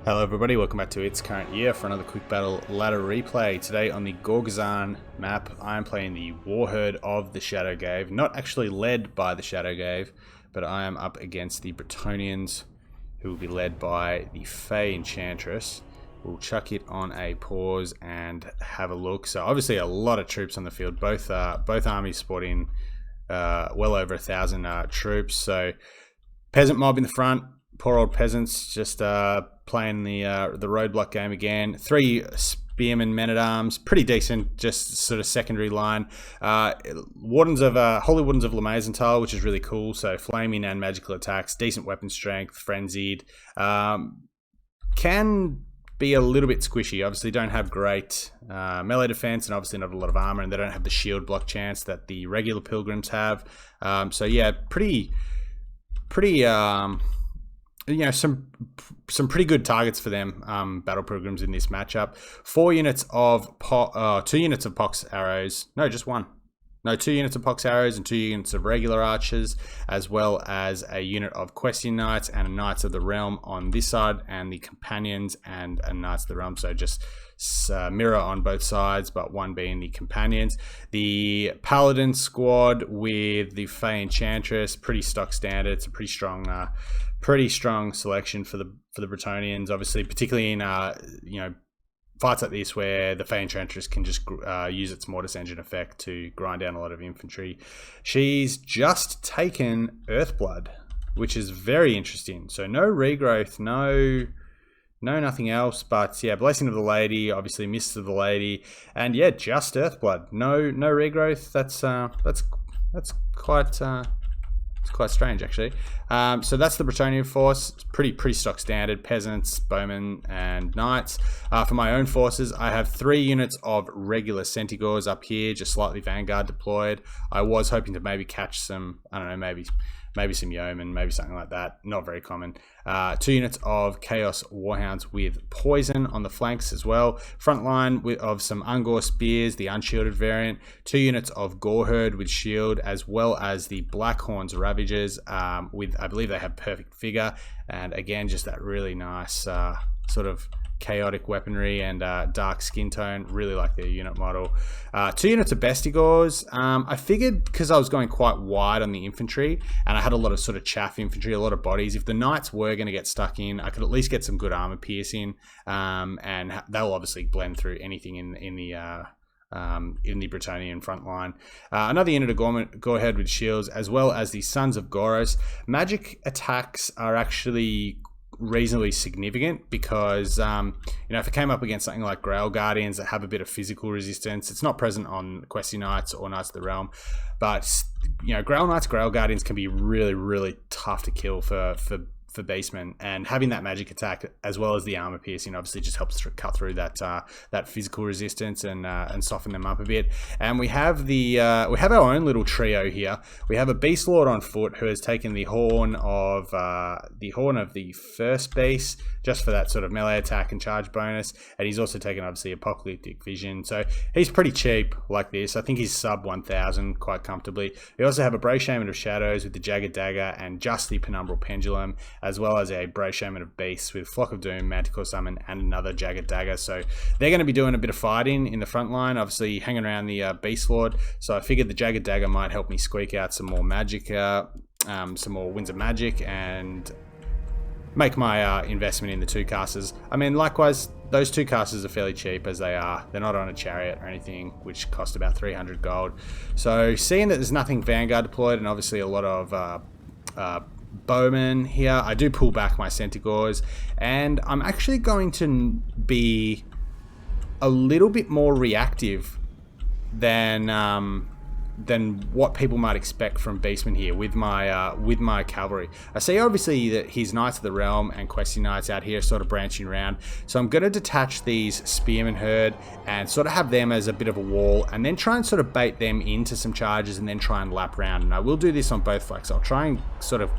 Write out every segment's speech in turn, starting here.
Hello everybody, welcome back to It's Current Year for another quick battle ladder replay. Today on the Gorgazan map, I am playing the Warherd of the Shadowgave. Not actually led by the Shadowgave, but I am up against the Bretonnians, who will be led by the Fey Enchantress. We'll chuck it on a pause and have a look. So obviously a lot of troops on the field, both armies sporting well over 1,000 troops. So peasant mob in the front, poor old peasants just playing the roadblock game again. 3 spearmen, men-at-arms, pretty decent, just sort of secondary line. Wardens of Holy Wardens of Lamaisenthal, which is really cool. So flaming and magical attacks, decent weapon strength, frenzied. Can be a little bit squishy. Obviously don't have great melee defense, and obviously not a lot of armor, and they don't have the shield block chance that the regular pilgrims have. So yeah, pretty you know, some pretty good targets for them, battle pilgrims in this matchup. 2 units of pox arrows. No, just one. No, 2 units of pox arrows and 2 units of regular archers, as well as a unit of questing knights and a knights of the realm on this side, and the companions and a knights of the realm. So just mirror on both sides, but one being the companions. The paladin squad with the Fey Enchantress, pretty stock standard. It's a pretty strong selection for the Bretonnians. Obviously, particularly in fights like this where the Fey Enchantress can just use its Mortis Engine effect to grind down a lot of infantry. She's just taken Earthblood, which is very interesting. So no regrowth, no nothing else, but yeah, Blessing of the Lady, obviously Mist of the Lady, and yeah, just Earthblood. No regrowth. That's quite strange, actually. So that's the Bretonnian force. It's pretty stock standard. Peasants, bowmen, and knights. For my own forces, I have 3 units of regular Centigores up here, just slightly Vanguard deployed. I was hoping to maybe catch some, I don't know, maybe some yeomen, maybe something like that. Not very common. 2 units of Chaos Warhounds with poison on the flanks as well. Front line of some Ungor spears, the unshielded variant. 2 units of Warherd with shield, as well as the Blackhorns Ravagers with, I believe they have perfect figure. And again, just that really nice sort of chaotic weaponry and dark skin tone. Really like their unit model. 2 units of Bestigors. I figured, because I was going quite wide on the infantry and I had a lot of sort of chaff infantry, a lot of bodies, if the knights were going to get stuck in, I could at least get some good armor piercing, and they'll obviously blend through anything in the Bretonnian front line. Another unit of Gorherd with shields, as well as the Sons of Goros. Magic attacks are actually reasonably significant because if it came up against something like Grail Guardians that have a bit of physical resistance, it's not present on Questing Knights or Knights of the Realm, but Grail Knights, Grail Guardians can be really tough to kill for Beastmen, and having that magic attack as well as the armor piercing obviously just helps cut through that physical resistance and soften them up a bit. And we have our own little trio here. We have a Beast Lord on foot who has taken the horn of the first beast, just for that sort of melee attack and charge bonus, and he's also taken obviously Apocalyptic Vision, so he's pretty cheap like this. I think he's sub 1,000 quite comfortably. We also have a Brave Shaman of Shadows with the Jagged Dagger and just the Penumbral Pendulum, as well as a Brave Shaman of Beasts with Flock of Doom, Manticore Summon, and another Jagged Dagger. So they're going to be doing a bit of fighting in the front line, obviously hanging around the Beast Lord. So I figured the Jagged Dagger might help me squeak out some more magic, some more Winds of Magic, and make my investment in the 2 casters. I mean, likewise, those 2 casters are fairly cheap as they are. They're not on a chariot or anything, which cost about 300 gold. So seeing that there's nothing Vanguard deployed, and obviously a lot of bowmen here, I do pull back my Centigores, and I'm actually going to be a little bit more reactive than what people might expect from Beastmen here with my cavalry. I see obviously that his Knights of the Realm and Questing Knights out here sort of branching around, so I'm going to detach these Spearmen herd and sort of have them as a bit of a wall, and then try and sort of bait them into some charges and then try and lap around. And I will do this on both flanks. I'll try and sort of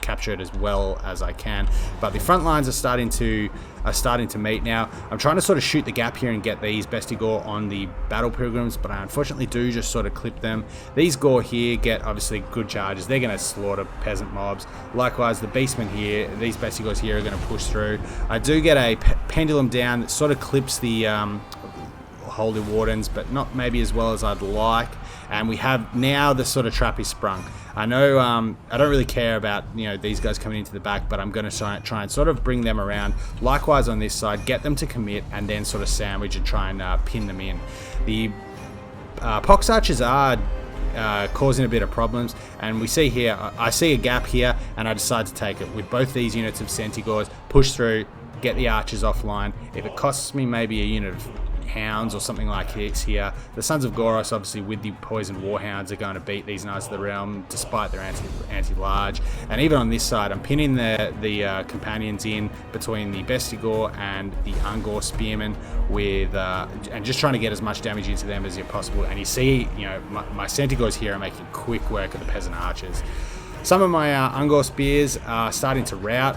capture it as well as I can. But the front lines are starting to meet now. I'm trying to sort of shoot the gap here and get these Bestigor on the battle pilgrims, but I unfortunately do just sort of clip them. These Gore here get obviously good charges. They're going to slaughter peasant mobs. Likewise, the Beastmen here, these Bestigors here are going to push through. I do get a pendulum down that sort of clips the Holy Wardens, but not maybe as well as I'd like. And we have now the sort of trap is sprung. I know I don't really care about these guys coming into the back, but I'm going to try and sort of bring them around. Likewise on this side, get them to commit and then sort of sandwich and try and pin them in. The pox archers are causing a bit of problems, and we see here, I see a gap here and I decide to take it with both these units of Centigors, push through, get the archers offline. If it costs me maybe a unit of hounds or something like this here, the Sons of Goros obviously with the poisoned warhounds are going to beat these Knights of the Realm despite their anti-large. And even on this side, I'm pinning the companions in between the Bestigor and the Ungor spearmen with and just trying to get as much damage into them as possible. And you see, my Centigors here are making quick work of the peasant archers. Some of my Ungor spears are starting to rout,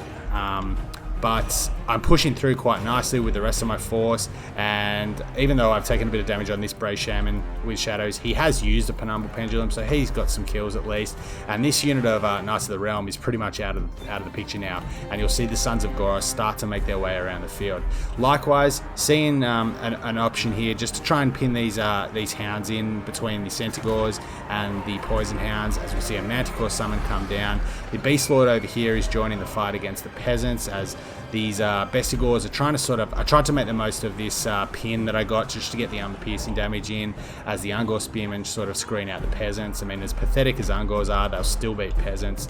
but I'm pushing through quite nicely with the rest of my force, and even though I've taken a bit of damage on this Brave Shaman with Shadows, he has used a Penumbral Pendulum, so he's got some kills at least. And this unit of Knights of the Realm is pretty much out of the picture now, and you'll see the Sons of Goros start to make their way around the field. Likewise, seeing an option here just to try and pin these hounds in between the Centigors and the Poison Hounds, as we see a Manticore summon come down. The Beast Lord over here is joining the fight against the peasants, as these Bestigors are trying to I tried to make the most of this pin that I got just to get the armor-piercing damage in, as the Ungor Spearmen sort of screen out the peasants. I mean, as pathetic as Ungors are, they'll still beat peasants.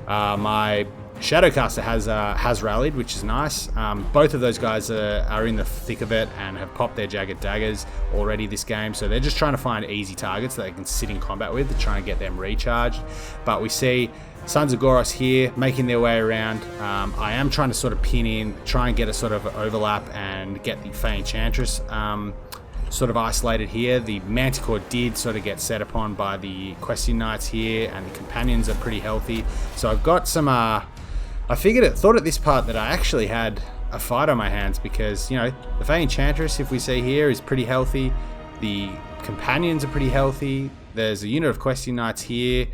My Shadowcaster has rallied, which is nice. Both of those guys are in the thick of it and have popped their Jagged Daggers already this game, so they're just trying to find easy targets that they can sit in combat with to try and get them recharged. But we see Sons of Goros here making their way around. I am trying to sort of pin in, try and get a sort of overlap and get the Fey Enchantress sort of isolated here. The Manticore did sort of get set upon by the Questing Knights here, and the companions are pretty healthy. So I've got some, I thought at this part that I actually had a fight on my hands, because, the Fey Enchantress, if we see here, is pretty healthy. The companions are pretty healthy. There's a unit of Questing Knights here.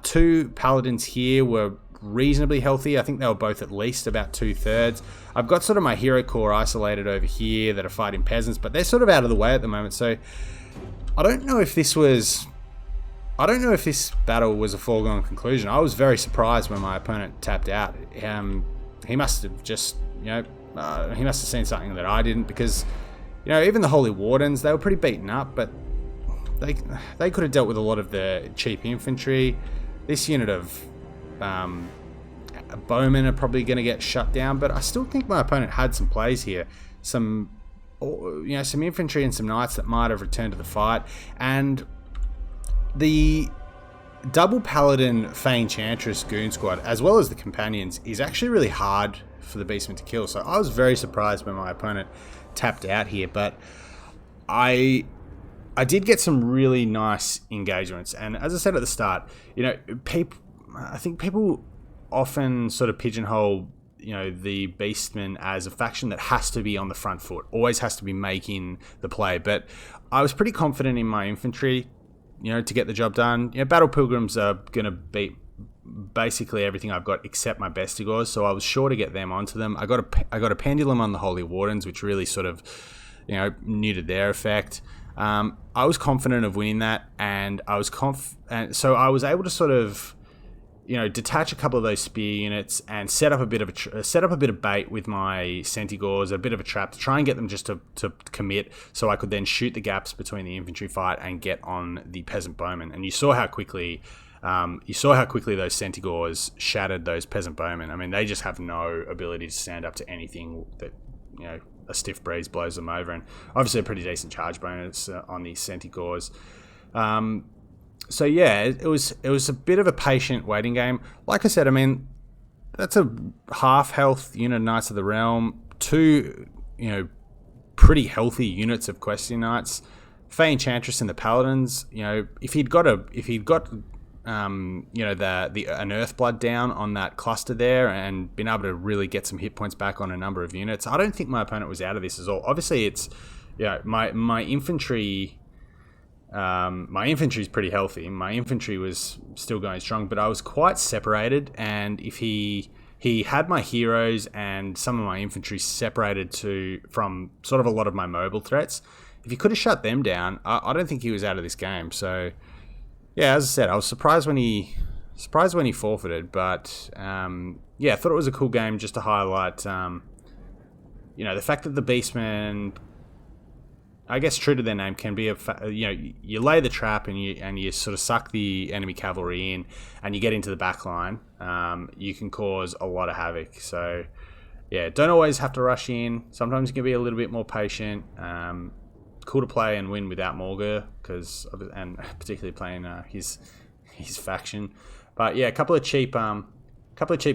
Two Paladins here were reasonably healthy. I think they were both at least about 2/3. I've got sort of my hero core isolated over here that are fighting peasants, but they're sort of out of the way at the moment. So I don't know if this battle was a foregone conclusion. I was very surprised when my opponent tapped out. He must have just, he must have seen something that I didn't, because, even the Holy Wardens, they were pretty beaten up, but they could have dealt with a lot of the cheap infantry. This unit of bowmen are probably going to get shut down, but I still think my opponent had some plays here. Some infantry and some knights that might have returned to the fight. And the double Paladin Fey Enchantress Goon Squad, as well as the companions, is actually really hard for the Beastmen to kill. So I was very surprised when my opponent tapped out here, but I did get some really nice engagements. And as I said at the start, I think people often sort of pigeonhole, the Beastmen as a faction that has to be on the front foot, always has to be making the play. But I was pretty confident in my infantry, to get the job done. Battle Pilgrims are going to beat basically everything I've got except my Bestigors, so I was sure to get them onto them. I got a Pendulum on the Holy Wardens, which really sort of, neutered their effect. I was confident of winning that, and so I was able to sort of, detach a couple of those spear units and set up a bit of bait with my Centigors, a bit of a trap to try and get them just to commit, so I could then shoot the gaps between the infantry fight and get on the peasant bowmen. And you saw how quickly those Centigors shattered those peasant bowmen. I mean, they just have no ability to stand up to anything that, a stiff breeze blows them over, and obviously a pretty decent charge bonus on these Centigors. So yeah, it was a bit of a patient waiting game. Like I said, I mean, that's a half health unit of Knights of the Realm, two pretty healthy units of Questing Knights, Fey Enchantress and the Paladins. If he'd got you know, an Earthblood down on that cluster there and been able to really get some hit points back on a number of units. I don't think my opponent was out of this at all. Obviously, it's, you know, my infantry. My infantry is pretty healthy. My infantry was still going strong, but I was quite separated. And if he had my heroes and some of my infantry separated from sort of a lot of my mobile threats, if he could have shut them down, I don't think he was out of this game. So yeah, as I said, I was surprised when he forfeited. But yeah, I thought it was a cool game just to highlight, you know, the fact that the Beastmen, I guess true to their name, can be you know, you lay the trap and you sort of suck the enemy cavalry in and you get into the back line. You can cause a lot of havoc. So yeah, don't always have to rush in. Sometimes you can be a little bit more patient. Cool to play and win without Morgur, and particularly playing his faction. But yeah, a couple of cheap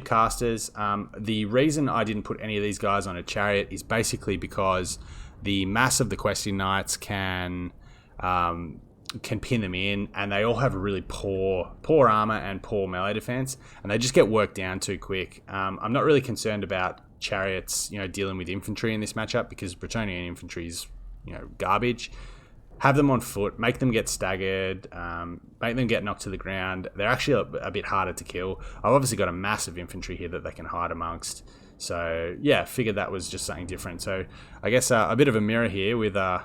casters. The reason I didn't put any of these guys on a chariot is basically because the mass of the questing knights can pin them in, and they all have a really poor armor and poor melee defense, and they just get worked down too quick. I'm not really concerned about chariots, you know, dealing with infantry in this matchup, because Bretonnian infantry is, you know, garbage. Have them on foot, make them get staggered, make them get knocked to the ground. They're actually a bit harder to kill. I've obviously got a massive infantry here that they can hide amongst. So yeah, figured that was just something different. So I guess a bit of a mirror here with a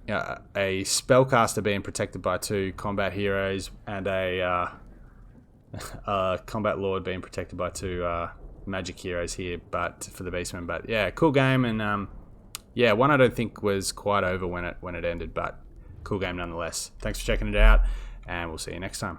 spellcaster being protected by 2 combat heroes and a combat lord being protected by 2 magic heroes here, but for the Beastmen. But yeah, cool game, and yeah, one I don't think was quite over when it ended, but cool game nonetheless. Thanks for checking it out, and we'll see you next time.